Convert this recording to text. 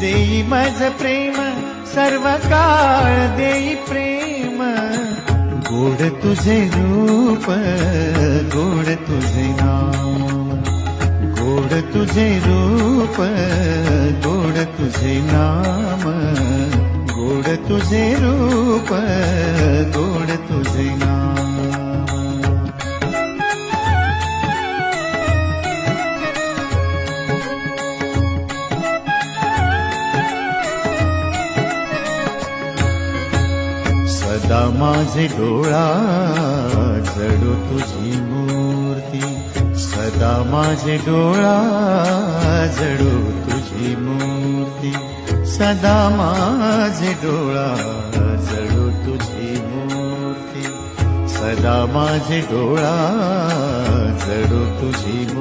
देई माझ प्रेम सर्व काळ देई प्रेम गोड तुझे रूप गोड तुझे नाम गोड तुझे रूप गोड तुझे नाम गोड तुझे रूप गोड तुझे नाम सदा माझे डोळा जडो तुझी मूर्ती सदा माझे डोळा जडो तुझी मूर्ती सदा माझे डोळा जडो तुझी मूर्ती सदा माझे डोळा जडो तुझी मूर्ती